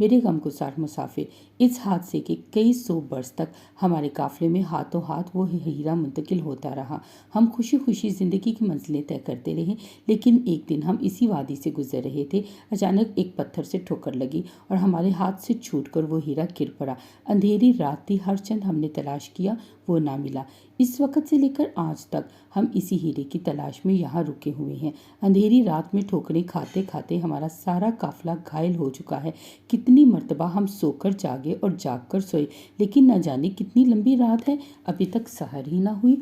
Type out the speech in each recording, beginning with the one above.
میرے غمگسار مسافر، اس حادثے کے کئی 100 برس تک ہمارے قافلے میں ہاتھوں ہاتھ وہ ہیرا منتقل ہوتا رہا۔ ہم خوشی خوشی زندگی کی منزلیں طے کرتے رہے، لیکن ایک دن ہم اسی وادی سے گزر رہے تھے، اچانک ایک پتھر سے ٹھوکر لگی اور ہمارے ہاتھ سے چھوٹ کر وہ ہیرا گر پڑا۔ اندھیری رات تھی، ہر چند ہم نے تلاش کیا وہ نہ ملا۔ اس وقت سے لے کر آج تک ہم اسی ہیرے کی تلاش میں یہاں رکے ہوئے ہیں۔ اندھیری رات میں ٹھوکریں کھاتے کھاتے ہمارا سارا قافلہ گھائل ہو چکا ہے۔ کتنی مرتبہ ہم سو کر جاگے اور جاگ کر سوئے، لیکن نہ جانے کتنی لمبی رات ہے، ابھی تک سحر ہی نہ ہوئی۔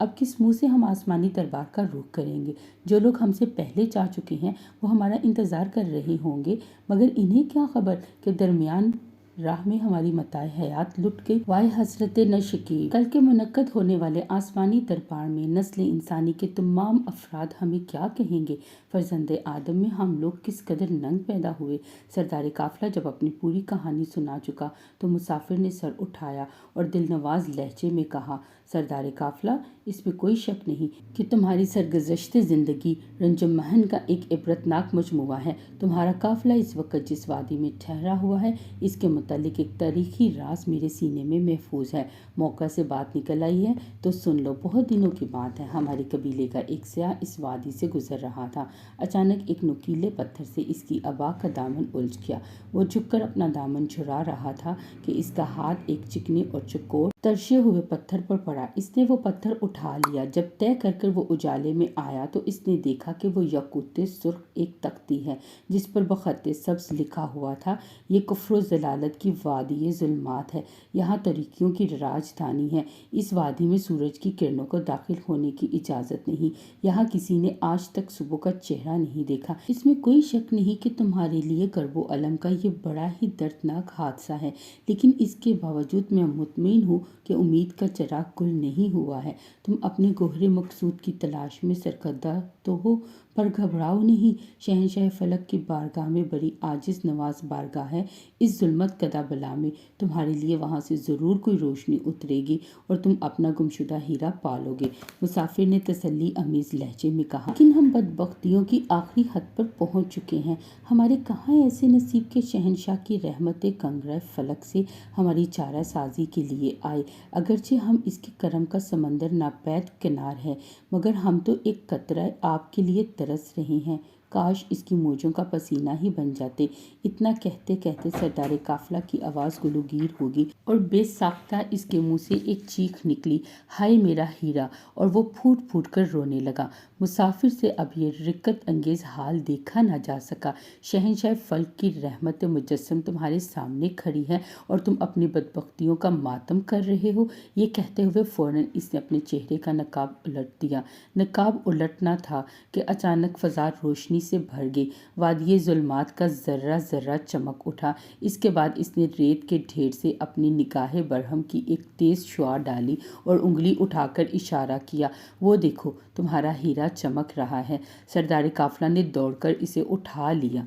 اب کس منہ سے ہم آسمانی دربار کا رخ کریں گے؟ جو لوگ ہم سے پہلے جا چکے ہیں وہ ہمارا انتظار کر رہے ہوں گے، مگر انہیں کیا خبر کہ درمیان راہ میں ہماری متاع حیات لٹ گئی۔ وائے حضرت نشکیب، کل کے منعقد ہونے والے آسمانی دربار میں نسل انسانی کے تمام افراد ہمیں کیا کہیں گے؟ فرزند آدم میں ہم لوگ کس قدر ننگ پیدا ہوئے۔ سردار قافلہ جب اپنی پوری کہانی سنا چکا تو مسافر نے سر اٹھایا اور دلنواز لہجے میں کہا، سردار قافلہ، اس میں کوئی شک نہیں کہ تمہاری سرگزشت زندگی رنج و محن کا ایک عبرتناک مجموعہ ہے۔ تمہارا قافلہ اس وقت جس وادی میں ٹھہرا ہوا ہے، اس کے متعلق ایک تاریخی راز میرے سینے میں محفوظ ہے۔ موقع سے بات نکل آئی ہے تو سن لو۔ بہت دنوں کی بات ہے، ہمارے قبیلے کا ایک سیاح اس وادی سے گزر رہا تھا۔ اچانک ایک نوکیلے پتھر سے اس کی ابا کا دامن الجھ گیا۔ وہ جھک کر اپنا دامن چھڑا رہا تھا کہ اس کا ہاتھ ایک چکنے اور چوکور ترشے ہوئے پتھر پر پڑا۔ اس نے وہ پتھر اٹھا لیا۔ جب طے کر وہ اجالے میں آیا تو اس نے دیکھا کہ وہ یاقوت سرخ ایک تختی ہے جس پر بخط سبز لکھا ہوا تھا، یہ کفر و ضلالت کی وادی ظلمات ہے، یہاں تاریکیوں کی راجدھانی ہے، اس وادی میں سورج کی کرنوں کو داخل ہونے کی اجازت نہیں، یہاں کسی نے آج تک صبح کا چہرہ نہیں دیکھا۔ اس میں کوئی شک نہیں کہ تمہارے لیے کرب و الم کا یہ بڑا ہی دردناک حادثہ ہے، لیکن اس کے باوجود میں مطمئن ہوں کہ امید کا چراغ گل نہیں ہوا ہے۔ تم اپنے گوہر مقصود کی تلاش میں سرگردہ تو ہو، پر گھبراؤ نہیں۔ شہنشاہ فلک کی بارگاہ میں بڑی عاجز نواز بارگاہ ہے۔ اس ظلمت کدہ بلا میں تمہارے لیے وہاں سے ضرور کوئی روشنی اترے گی اور تم اپنا گمشدہ ہیرا پالو گے، مسافر نے تسلی آمیز لہجے میں کہا۔ لیکن ہم بدبختیوں کی آخری حد پر پہنچ چکے ہیں۔ ہمارے کہاں ایسے نصیب کے شہنشاہ کی رحمت کنگرہ فلک سے ہماری چارہ سازی کے لیے آئے۔ اگرچہ ہم اس کے کرم کا سمندر ناپید کنار ہے، مگر ہم تو ایک قطرہ آب کے لیے ترس رہے ہیں، کاش اس کی موجوں کا پسینہ ہی بن جاتے۔ اتنا کہتے کہتے سردار قافلہ کی آواز گلوگیر ہوگی اور بے ساختہ اس کے منہ سے ایک چیخ نکلی، ہائے میرا ہیرا! اور وہ پھوٹ پھوٹ کر رونے لگا۔ مسافر سے اب یہ رقت انگیز حال دیکھا نہ جا سکا۔ شہنشاہ فلک کی رحمت مجسم تمہارے سامنے کھڑی ہے اور تم اپنی بدبختیوں کا ماتم کر رہے ہو۔ یہ کہتے ہوئے فوراً اس نے اپنے چہرے کا نقاب الٹ دیا۔ نقاب الٹنا تھا کہ اچانک فضا روشنی سے بھر گئی، وادی ظلمات کا ذرہ ذرہ چمک اٹھا۔ اس کے بعد اس نے ریت کے ڈھیر سے اپنی نگاہ برہم کی ایک تیز شعاع ڈالی اور انگلی اٹھا کر اشارہ کیا، وہ دیکھو تمہارا ہیرا چمک رہا ہے۔ سردار قافلہ نے دوڑ کر اسے اٹھا لیا۔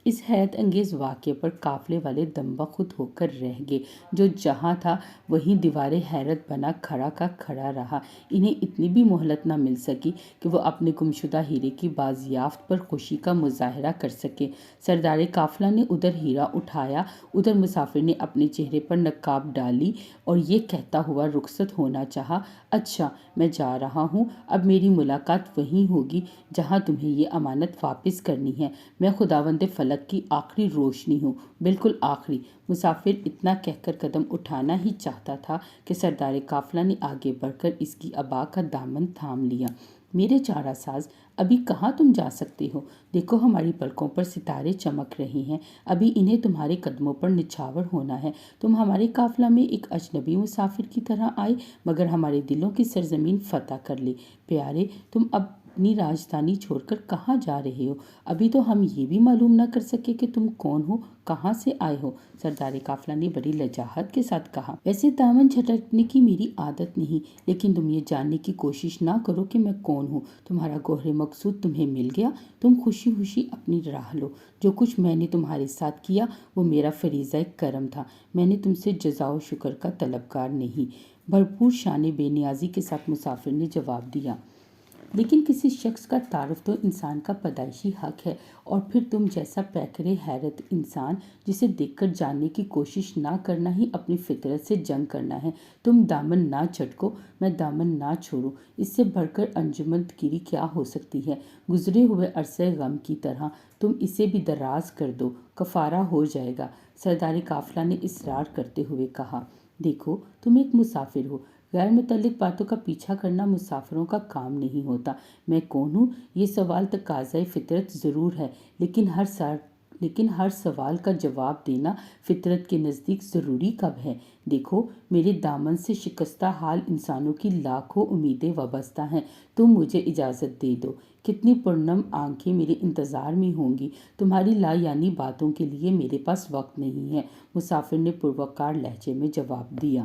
اس حیرت انگیز واقعے پر قافلے والے دم بخود ہو کر رہ گئے۔ جو جہاں تھا وہیں دیوار حیرت بنا کھڑا کا کھڑا رہا۔ انہیں اتنی بھی مہلت نہ مل سکی کہ وہ اپنے گمشدہ ہیرے کی بازیافت پر خوشی کا مظاہرہ کر سکے۔ سردار قافلہ نے ادھر ہیرا اٹھایا، ادھر مسافر نے اپنے چہرے پر نقاب ڈالی اور یہ کہتا ہوا رخصت ہونا چاہا، اچھا میں جا رہا ہوں، اب میری ملاقات وہیں ہوگی جہاں تمہیں یہ امانت واپس کرنی ہے۔ میں خداوند فلک کی آخری روشنی ہوں، بالکل آخری۔ مسافر اتنا کہہ کر قدم اٹھانا ہی چاہتا تھا کہ سردار قافلہ نے آگے بڑھ کر اس کی ابا کا دامن تھام لیا۔ میرے چارہ ساز، ابھی کہاں تم جا سکتے ہو؟ دیکھو ہماری پلکوں پر ستارے چمک رہے ہیں، ابھی انہیں تمہارے قدموں پر نچھاور ہونا ہے۔ تم ہمارے قافلہ میں ایک اجنبی مسافر کی طرح آئے، مگر ہمارے دلوں کی سرزمین فتح کر لے۔ پیارے، تم اپنی راجدھانی چھوڑ کر کہاں جا رہے ہو؟ ابھی تو ہم یہ بھی معلوم نہ کر سکے کہ تم کون ہو، کہاں سے آئے ہو؟ سردار قافلہ نے بڑی لجاجت کے ساتھ کہا، ویسے دامن جھٹکنے کی میری عادت نہیں، لیکن تم یہ جاننے کی کوشش نہ کرو کہ میں کون ہوں۔ تمہارا گوہر مقصود تمہیں مل گیا، تم خوشی خوشی اپنی راہ لو۔ جو کچھ میں نے تمہارے ساتھ کیا وہ میرا فریضہ کرم تھا، میں نے تم سے جزا و شکر کا طلبگار نہیں۔ بھرپور شان بے نیازی کے ساتھ مسافر نے جواب دیا، لیکن کسی شخص کا تعارف تو انسان کا پیدائشی حق ہے، اور پھر تم جیسا پیکرے حیرت انسان جسے دیکھ کر جاننے کی کوشش نہ کرنا ہی اپنی فطرت سے جنگ کرنا ہے۔ تم دامن نہ جھٹکو، میں دامن نہ چھوڑوں، اس سے بڑھ کر انجمد گیری کیا ہو سکتی ہے؟ گزرے ہوئے عرصہ غم کی طرح تم اسے بھی دراز کر دو، کفارہ ہو جائے گا۔ سردار قافلہ نے اصرار کرتے ہوئے کہا، دیکھو تم ایک مسافر ہو، غیر متعلق باتوں کا پیچھا کرنا مسافروں کا کام نہیں ہوتا۔ میں کون ہوں یہ سوال تقاضۂ فطرت ضرور ہے، لیکن ہر سوال کا جواب دینا فطرت کے نزدیک ضروری کب ہے؟ دیکھو میرے دامن سے شکستہ حال انسانوں کی لاکھوں امیدیں وابستہ ہیں، تم مجھے اجازت دے دو۔ کتنی پرنم آنکھیں میرے انتظار میں ہوں گی، تمہاری لا یعنی باتوں کے لیے میرے پاس وقت نہیں ہے، مسافر نے پروقار لہجے میں جواب دیا۔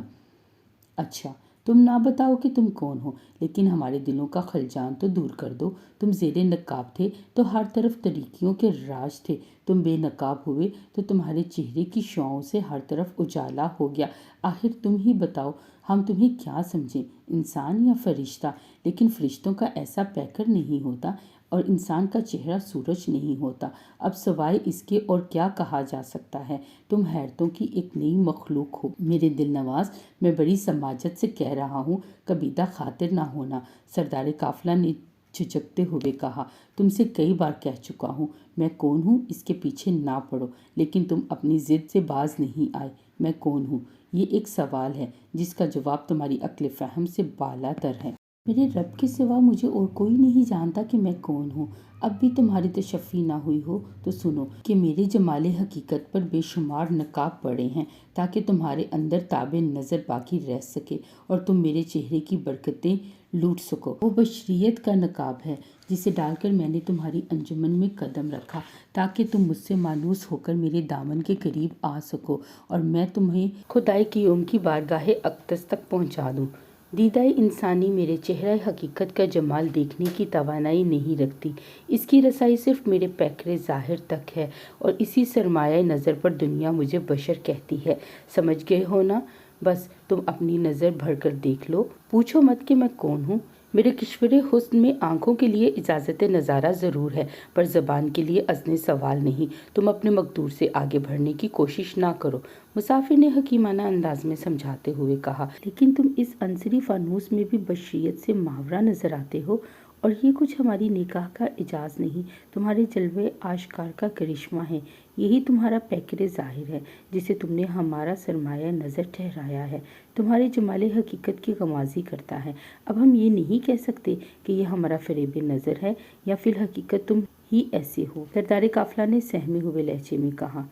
اچھا تم نہ بتاؤ کہ تم کون ہو، لیکن ہمارے دلوں کا خلجان تو دور کر دو۔ تم زیر نقاب تھے تو ہر طرف تاریکیوں کے راج تھے، تم بے نقاب ہوئے تو تمہارے چہرے کی شعاعوں سے ہر طرف اجالا ہو گیا۔ آخر تم ہی بتاؤ ہم تمہیں کیا سمجھیں، انسان یا فرشتہ؟ لیکن فرشتوں کا ایسا پیکر نہیں ہوتا، اور انسان کا چہرہ سورج نہیں ہوتا۔ اب سوائے اس کے اور کیا کہا جا سکتا ہے؟ تم حیرتوں کی ایک نئی مخلوق ہو میرے دل نواز، میں بڑی سماجت سے کہہ رہا ہوں، کبیدہ خاطر نہ ہونا۔ سردار قافلہ نے جھجکتے ہوئے کہا، تم سے کئی بار کہہ چکا ہوں میں کون ہوں اس کے پیچھے نہ پڑو، لیکن تم اپنی ضد سے باز نہیں آئے۔ میں کون ہوں یہ ایک سوال ہے جس کا جواب تمہاری عقل فہم سے بالا تر ہے۔ میرے رب کے سوا مجھے اور کوئی نہیں جانتا کہ میں کون ہوں۔ اب بھی تمہاری تشفی نہ ہوئی ہو تو سنو کہ میرے جمال حقیقت پر بے شمار نقاب پڑے ہیں، تاکہ تمہارے اندر تاب نظر باقی رہ سکے اور تم میرے چہرے کی برکتیں لوٹ سکو۔ وہ بشریت کا نقاب ہے جسے ڈال کر میں نے تمہاری انجمن میں قدم رکھا، تاکہ تم مجھ سے مانوس ہو کر میرے دامن کے قریب آ سکو اور میں تمہیں خدائے قیوم کی بارگاہ اقدس تک پہنچا دوں۔ دیدہ انسانی میرے چہرہ حقیقت کا جمال دیکھنے کی توانائی نہیں رکھتی، اس کی رسائی صرف میرے پیکر ظاہر تک ہے، اور اسی سرمایہ نظر پر دنیا مجھے بشر کہتی ہے۔ سمجھ گئے ہو نا؟ بس تم اپنی نظر بھر کر دیکھ لو، پوچھو مت کہ میں کون ہوں۔ میرے کشور حسن میں آنکھوں کے لیے اجازت نظارہ ضرور ہے، پر زبان کے لیے اذن سوال نہیں۔ تم اپنے مقدور سے آگے بڑھنے کی کوشش نہ کرو، مسافر نے حکیمانہ انداز میں سمجھاتے ہوئے کہا، لیکن تم اس عنصری فانوس میں بھی بشریت سے ماورا نظر آتے ہو، اور یہ کچھ ہماری نکاح کا اعجاز نہیں، تمہارے جلوے آشکار کا کرشمہ ہے۔ یہی تمہارا پیکر ظاہر ہے جسے تم نے ہمارا سرمایہ نظر ٹھہرایا ہے، تمہارے جمال حقیقت کی غمازی کرتا ہے۔ اب ہم یہ نہیں کہہ سکتے کہ یہ ہمارا فریب نظر ہے یا فی الحقیقت تم ہی ایسے ہو۔ سردار قافلہ نے سہمے ہوئے لہجے میں کہا،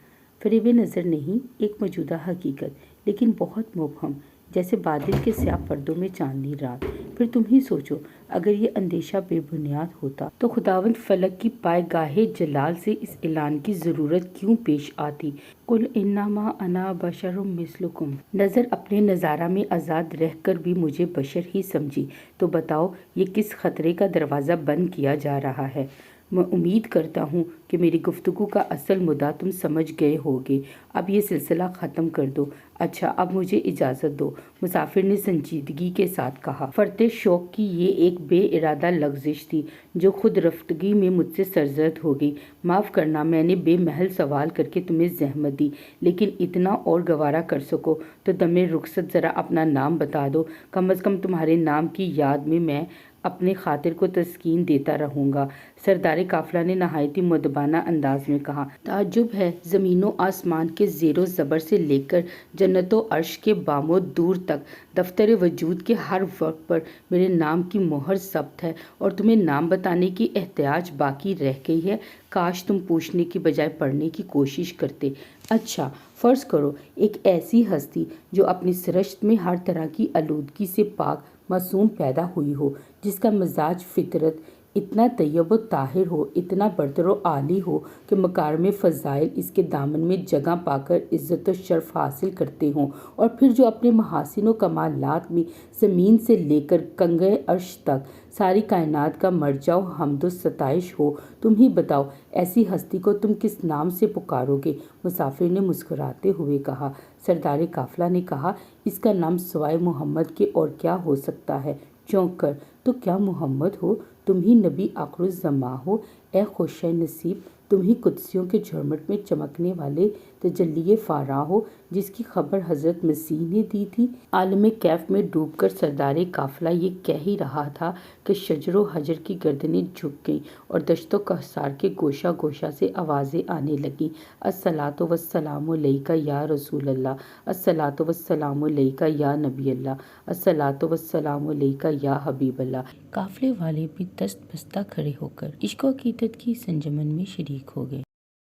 فریب نظر نہیں، ایک موجودہ حقیقت، لیکن بہت مبہم، جیسے بادل کے سیاہ پردوں میں چاندنی رات۔ پھر تم ہی سوچو، اگر یہ اندیشہ بے بنیاد ہوتا تو خداوند فلک کی پائے گاہ جلال سے اس اعلان کی ضرورت کیوں پیش آتی، قل انما انا بشر مثلکم۔ نظر اپنے نظارہ میں آزاد رہ کر بھی مجھے بشر ہی سمجھی، تو بتاؤ یہ کس خطرے کا دروازہ بند کیا جا رہا ہے؟ میں امید کرتا ہوں کہ میری گفتگو کا اصل مدعا تم سمجھ گئے ہوگے، اب یہ سلسلہ ختم کر دو۔ اچھا اب مجھے اجازت دو، مسافر نے سنجیدگی کے ساتھ کہا۔ فرط شوق کی یہ ایک بے ارادہ لغزش تھی جو خود رفتگی میں مجھ سے سرزد ہو گئی۔ معاف کرنا میں نے بے محل سوال کر کے تمہیں زحمت دی، لیکن اتنا اور گوارا کر سکو تو دم رخصت ذرا اپنا نام بتا دو، کم از کم تمہارے نام کی یاد میں اپنے خاطر کو تسکین دیتا رہوں گا۔ سردار قافلہ نے نہایت ہی مؤدبانہ انداز میں کہا، تعجب ہے، زمین و آسمان کے زیر و زبر سے لے کر جنت و عرش کے بام و دور تک دفتر وجود کے ہر ورق پر میرے نام کی مہر ثبت ہے، اور تمہیں نام بتانے کی احتیاج باقی رہ گئی ہے۔ کاش تم پوچھنے کی بجائے پڑھنے کی کوشش کرتے۔ اچھا فرض کرو ایک ایسی ہستی جو اپنی سرشت میں ہر طرح کی آلودگی سے پاک معصوم پیدا ہوئی ہو، جس کا مزاج فطرت اتنا طیب و طاہر ہو، اتنا برتر و عالی ہو کہ مکارم فضائل اس کے دامن میں جگہ پا کر عزت و شرف حاصل کرتے ہوں، اور پھر جو اپنے محاسن و کمالات میں زمین سے لے کر کنگے عرش تک ساری کائنات کا مرجع و حمد و ستائش ہو۔ تم ہی بتاؤ ایسی ہستی کو تم کس نام سے پکارو گے؟ مسافر نے مسکراتے ہوئے کہا۔ سردار قافلہ نے کہا، اس کا نام سوائے محمد کے اور کیا ہو سکتا ہے؟ چونک کر، تو کیا محمد ہو؟ تم ہی نبی آخر الزماں ہو، اے خوش نصیب تم ہی قدسیوں کے جھرمٹ میں چمکنے والے تجلی فاراں ہو، جس کی خبر حضرت مسیح نے دی تھی۔ عالم کیف میں ڈوب کر سردار قافلہ یہ کہہ ہی رہا تھا کہ شجر و حجر کی گردنیں جھک گئیں اور دشت و کہسار کے گوشہ گوشہ سے آوازیں آنے لگیں، الصلاۃ والسلام علیک یا رسول اللہ، الصلاۃ والسلام علیک یا نبی اللہ، الصلاۃ والسلام علیک یا حبیب اللہ۔ قافلے والے بھی دست بستہ کھڑے ہو کر عشق و عقیدت کی اس انجمن میں شریک ہو گئے۔